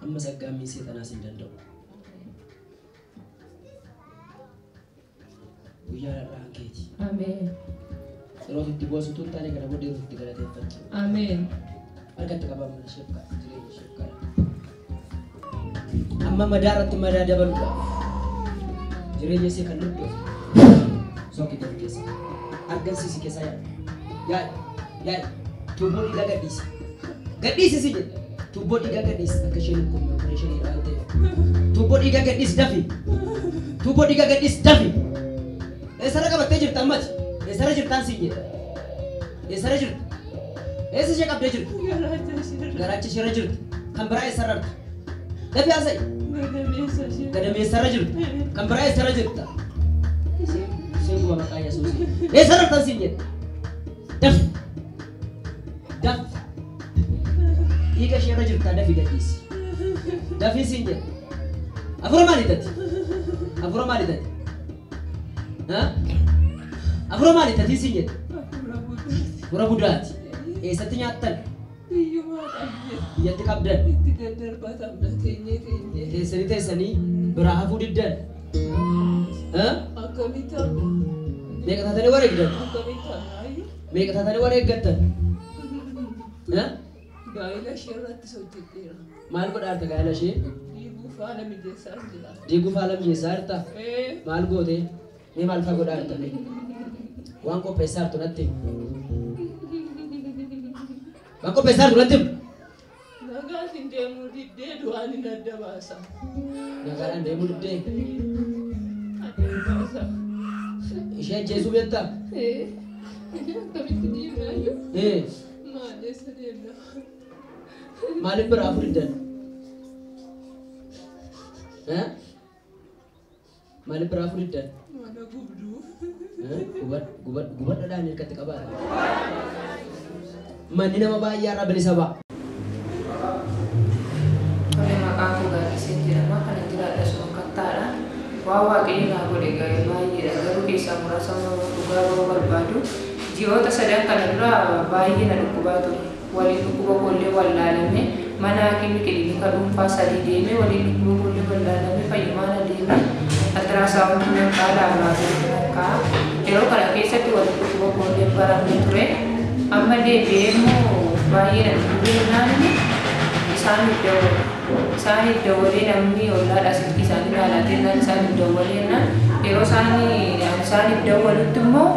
Amma saggaamii seexanaas hin danda'u. Guyyaa har'aan keeti. Ameen. Yeroo itti boosutu hin taane kana booddee yeroo itti galateeffatu. Ameen. Harkatti qabamna shefka jireenya shefka. Amma madaa irratti madaa dabaluudhaaf jireenya isee kan lubbuuf sookii ta'u keessa argamsiisi keessa yaada tuubboo dhiigaa gadhiisi si jedha tuubboo dhiigaa gadhiisi akka isheen kun opereeshinii irraa ta'e tuubboo dhiigaa gadhiisi dafi tuubboo dhiigaa gadhiisi dafi eessarra qabattee jirta ammati eessarra jirtaan si jedha eessarra jirta eessa ishee qabdee jirtu garaacha isheerra jirtu kan biraa eessarra jirtu dafi haasa'e gadameessarra jirtu kan biraa eessarra jirta ishee guba maqaa yesuusi eessarra jirtaan si jedha dafi dafi dhiiga isheerra jirtaa dafi gadhiisi dafi si jedha afura maalitati afura maalitati afura maalitati si jedha afura budaati eessatti nyaattan biyyatti qabdan teessanii biraa hafuu diddan meeqa taatanii wareegdan meeqa taatanii wareeggattan gaa'ela ishee irratti hojjetteera. Maal godhaarta gaa'ela ishee? Diiguuf haala mijeessaa jira. Diiguuf haala mijeessaa jirta? Maal goote? Mee maal fa'aa godhaarta? Waan qopheessaa jirtu natti himi. Waan qopheessaa jirtu natti himi. Nagaatiin deemuu diddee du'aan hin adda baasa. Nagaadhaan deemuu diddee? Adda baasa. Ishee ajjeesuu beektaa? Akkamitti deemnaayyuu? Maal eessa deemna? Maaliif biraa hafuu diddan? Maaliif biraa hafuu diddan? Mana gubduu. Gubadhaadhaan hirkatti qabaadha. Manni nama baay'ee irraa bilisa ba'a. Kami maqaan koo Gaaddiseet jedhama. Kan jiraadha sun kattaadha. Waa waaqayyo naa godhe ga'ee baay'eedha. Garuu keessaa muraasa dhugaa bahuu barbaadu. Ji'oota sadan kana dura baay'ee na dhukkubaa ture. Waliin dhukkuba koollee wallaalame mana hakimii kilinika dhuunfaa sadii deeme waliin dhukkuba koollee wallaalame fayyumaana deeme altiraasaawundii nakkaa laaboraatoorii nakkaa yeroo kana keessatti waliin dhukkuba koollee baramne ture amma deebi'ee immoo baay'ee na dhukkubee naanni isaaniif dawalee namni ollaadhaa silkii isaanii ilaalaa naan isaaniif dawalee naan yeroo isaaniif dawalutti immoo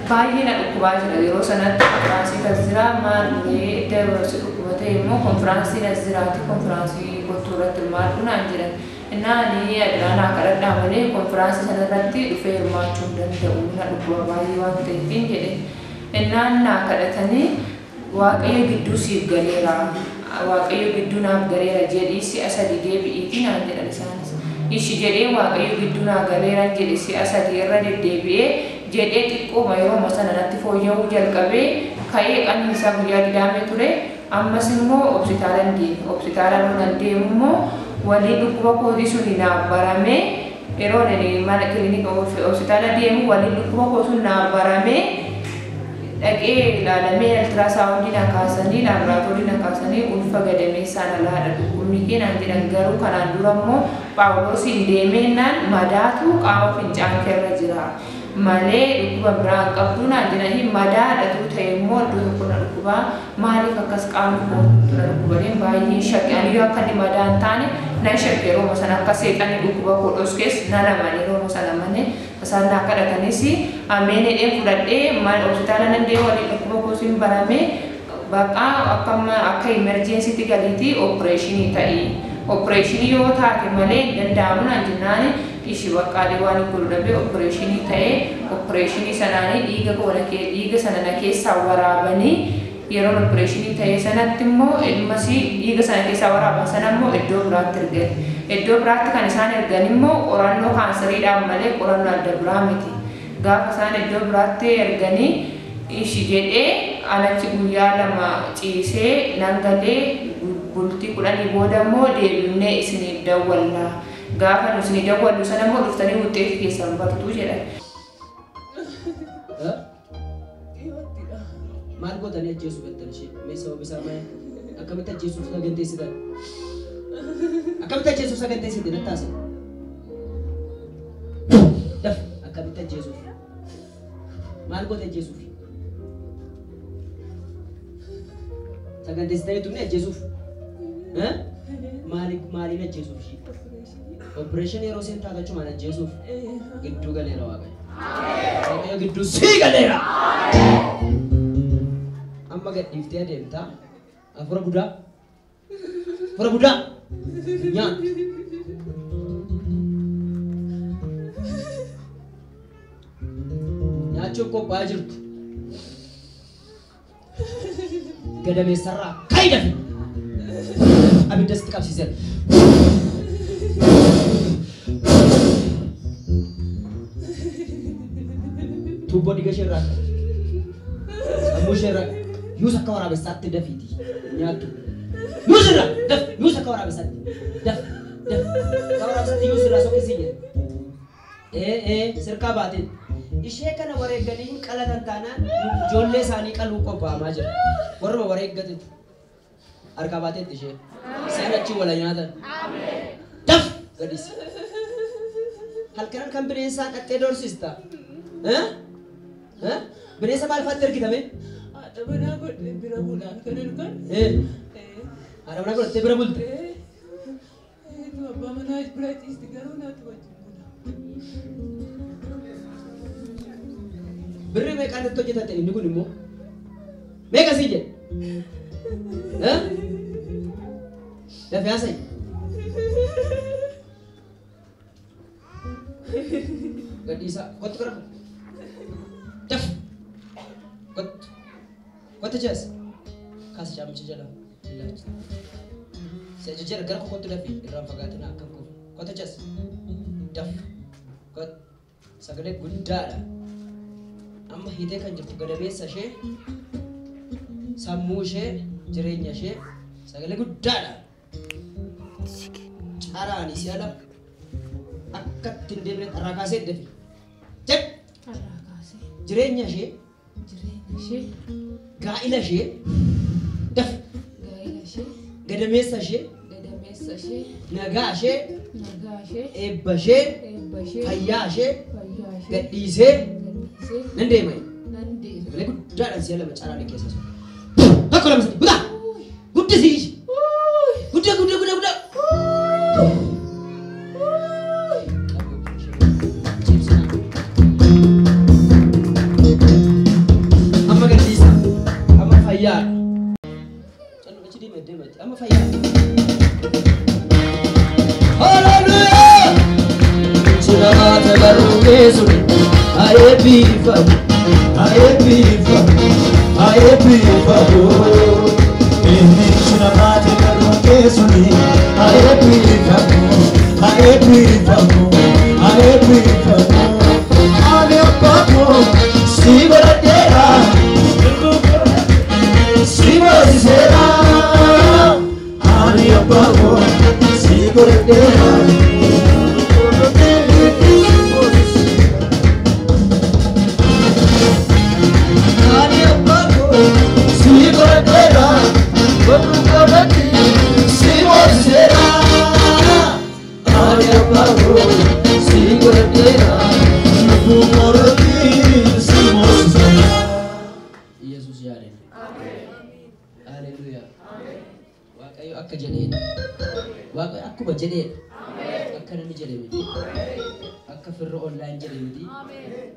baay'ee na dhukkubaa jira yeroo sanatti konfiraansii kan jira maallee edda barsi dhukkubate immoo konfiraansii na jiraati konfiraansii kottuu irratti hirmaadhu naan jedhan innaani adiraanaa kadhadhaa malee konfiraansii sana irratti dhufee hirmaachuu hin danda'u na dhukkuba baay'ee waan ta'eefin jedhe innaan naa kadhatanii waaqayyo gidduu siif galeera waaqayyo gidduu naaf galeera jedhii si'a sadii deebi'iitii naan jedhan isaanis ishi jedhee waaqayyo gidduu naa galeera jedhe si'a sadii irra deddeebi'ee jedhee xiqqooma yeroo sana natti fooyya'uu jalqabee ka'ee qanni isaa guyyaa didaamee ture ammas immoo hospitaala loon deemu immoo waliin dhukkuba kootii suni naaf baramee yeroo mana kilinika hospitaala deemu waliin dhukkuba koo sun naaf baramee dhaqee ilaalamee altiraasaawundii na kaasanii laaboraatoorii na kaasanii ulfa gadameessaan alaadha dhukkubni keenan jedhan garuu kanaan dura immoo Phaawulosiin deemeennaan madaatu qaama fincaan keerra jira. Malee dhukkuba biraan qabdu naan jedhanii madaadhatu ta'e immoo iddoo tokko na dhukkubaa maaliif akkas qaamni kootu na dhukkubaleen baay'ee shakkii akka inni madaa hin taane nan shakkii yeroo sana akka seexanni dhukkuba koo dhoskees nan amane yeroo sana amane isaan naa kadhatanis ameen jedhee fudhadhee hospitaala nan deemu waliin dhukkuba koo siin baramee bakka akka imerjeensiitti galiitii opereeshinii ta'ii opereeshinii yoo taate malee danda'amu naan jennaani ishi baqqaalee waan godhabee opereeshinii ta'ee opereeshinii sanaanii dhiiga sana na keessaa waraabanii yeroo opereeshinii ta'ee sanatti immoo ilmasii dhiiga sana keessaa waraaban sana immoo iddoo biraatti ergan iddoo biraatti kan isaan ergan immoo qorannoo kaansariidhaan malee qorannoo adda biraa miti gaafa isaan iddoo biraatti erganii ishi jedhee alachi guyyaa lama ciisee nan galee bultii 10 booda immoo deebifnee isiniif dawwallaa gaafa nusni dawwadhu sana immoo dhuftanii wuxxeetii keessan bartuu jedhan. Maal gootanii ajjeesuu beektan ishee mee sababa isaa maal akkamitti ajjeesuuf saganteessitan akkamitti ajjeesuuf saganteessite nattaase daf akkamitti ajjeesuuf maal goote ajjeesuuf saganteessitanii turne ajjeesuuf maaliin ajjeesuuf ishee opereeshinii yeroo seen taatachuu maal ajjeesuuf gidduu galeera waaqayyo gidduu sii galeera. Amma gadhiiftee adeemtaa afura budaa nyaata nyaachuuf qophaa'aa jirtu gadameessarraa kaayidafi abidda sitti qabsiisan tuubboo dhiiga isheerraa sammuu isheerraa Yusa kau rabe satu Davidi nyatu. Yusa kau rabe satu. Kau rabe satu Yusa rasuk isinya. Sirka batin. Ishe kana wareeganii qalatan taanaan ijoollee isaanii qaluu qophaa'amaa jira. Warra wareeggate harka baateetti ishee isaan achi wala nyaatan. Daf gadis. Halkan kan bineensaa dhattee doorsista. Bineensa maal faatti ergitame? Ada mana kot bira bulan kan kan? Ada mana kot bira bulan? Itu apa mana berat istiqaru na tu aja. Beri mereka ada tujuh tadi ini pun immo. Mereka sih je. Dah biasa. Gak bisa. Kot kerap. Dah. Kot jas. Kasih jam sejalan. Saya jujur agar kau tu dapat dalam pagatan aku. Kot jas. Dah. Kot. Sagede gudda. Amma hidee kan jirtu gadameessa ishee sammuu ishee jireenya ishee sagalee guddaadha. Caraani si ala akka ittiin deemne irraa kaasee dafi. Jireenya ishee gaa'ila ishee dafi. Gadameessa ishee nagaa ishee eebba ishee fayyaa ishee gadhiisee Nande mai. Lagi jalan siapa bicara di kisah. Aku lama sedih. Buka. Gudda sih. Gudda. Amma gadisa. Amma fayya. Callu baci di mede baci. Amma fayya. Hallelujah. Sudah terbaru Yesus. Aye bifa, ini sudah mati kalau kesuni. Aye bifa, ane apa si beradera, si bersera, ane apa si beradera. Yesus jare. Haleluya. Waaqayyo akka jedheen. Waaqayyo akkuma jedheen. Akka namni jedhe miti. Akka firra online jedhe miti.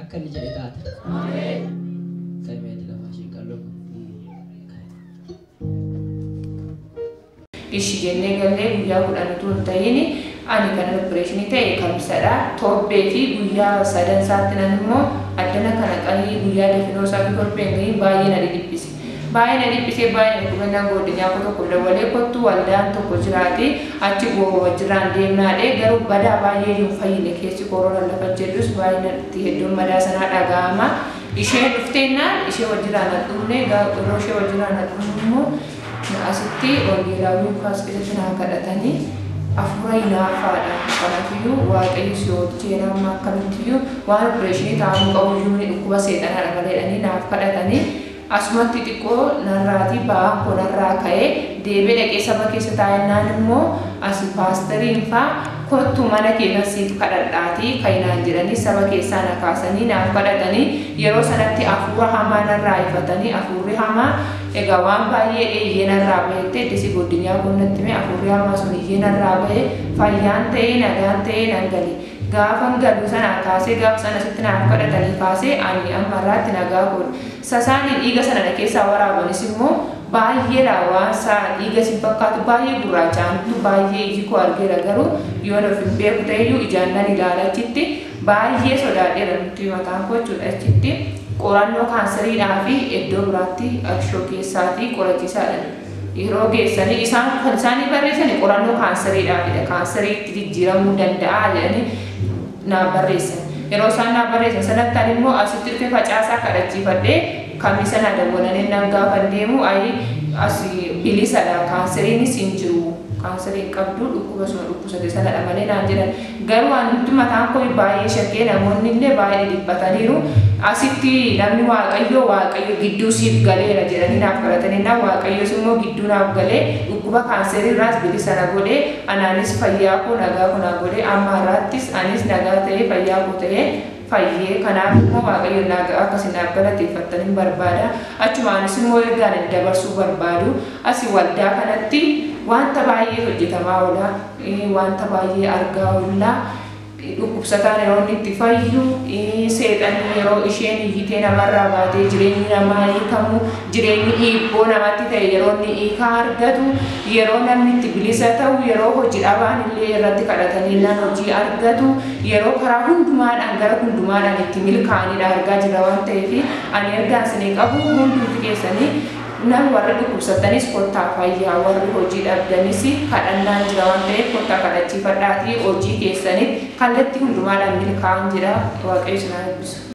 Akka inni jedhe taata. Kamiyaati lafa ishee qal'oo. Ishi jennee gallee guyyaa kudhan utuu hin ta'in ani kan opereeshinii ta'e kamsadha. Torbee fi guyyaa sadan isaatti nan immoo addana kana qalii guyyaa definoo isaa torbeen gahii baay'ee na dhiphise. Baay'ee na dhukubannaan godinyaa tokko dabalee kottu waldaan tokko jiraate achi wajjiraan deemnaadhe garuu badaa baay'ee hin fayyine keessi korona lafa jedhus baay'ee na itti hedduun badaa sanaa dhaga'ama. Ishee dhufteennaan ishee wajjiraan na dhumne yeroo ishee wajjiraan na dhumne immoo asitti wangeelaawwan kaas keessatti naa kadhatanii afura hinaafaadha. Kanaafiyyuu waaqayyo si oolchee nama akkamittiyyu waan opereeshinii ta'uu qabu iyyuu dhukkuba seexanaadha maleedhanii naaf kadhatanii asumatti xiqqoo narraatii ba'aan koo narraa ka'ee deebee dhaqee saba keessa taa'ennaan immoo asi paastariin fa'aa kottu mana keessa siif kadhadhaatii kainaan jedhanii saba keessaa na kaasanii naaf kadhatanii yeroo sanatti afura hamaa narraa ifatanii afurri hamaa egaa waan baay'ee eeyyee narraa bahettee disi guddinyaa qunnatti mee afurri hamaa sun eeyyee narraa bahe fayyaan ta'ee nagaan ta'ee nan gali gaafan galu sanaa kaasee gaafa sana sitti naaf kadhatanii kaasee ani amma irraatti nagaa godhu sasaanii dhiiga sana na keessaa waraabanis immoo baay'ee laawaansaa dhiiga si fakkaatu baay'ee gurraachaantu baay'ee iji koo argeera garuu yoon of hin beeku ta'eyyuu ijaan nan ilaala achitti baay'ee sodaadheera nuti mataan koo jechuudha achitti qorannoo kaanseriidhaa fi iddoo biraatti akshoo keessaatii qorachiisaadha. Yeroo geessanii isaan kan isaanii barreessanii qorannoo kaanseriidhaafidha. Kaanseriitti jijjiiramuu danda'a jedhanii naa barreessan. Yeroo isaan naa barreessan sanatti ani immoo asitti dhufee facaasaa kadhachiifadhee kamisa na dawwalanii nan gaafa deemu ayi as bilisadha kaanseriinis hin jiru. Kaanseriin qabdu dhukkuba suma dhukkubsate sanadha malee naan jedhan garuu wanti mataan koo baay'ee shakkee namoonni illee baay'ee dhiphataniiru asitti namni waaqayyo gidduu siif galeera jedhanii naaf kadhatanii na waaqayyos immoo gidduu naaf galee dhukkuba kaanserii irraas bilisa na godhee anaanis fayyaa koo nagaa koo na godhee amma irraattis anis nagaa ta'ee fayyaa koo ta'ee fayyee kanaaf immoo waaqayyo nagaa akkasinaaf galateeffattanii barbaada achumaanis immoo ergaan hin dabarsuu barbaadu asii waldaa kanatti wanta baay'ee hojjetamaa oola wanta baay'ee argaa oolla dhukkubsataan yeroo inni itti fayyu seexanni yeroo isheen hiitee namarraa baatee jireenyi namaa hiikamu jireenyi hiibboo namatti ta'e yeroo inni hiikaa argatu yeroo namni itti bilisa ta'u yeroo hojii dhabaan illee irratti kadhatanii nan hojii argatu yeroo karaa hundumaadhaan gara hundumaadhaan itti milkaa'anidha argaa jira waan ta'eef ani ergaan isinii qabu hundumti keessanii nan warri dhukkubsatanis kottaa fayyaa warri hojii dhabdanis kadhannaan jira waan ta'eef kottaa kadhachiifadhaatii hojii keessanii kallattii hundumaadhaan milkaa'an jira waaqayyo isin haa eebbisu.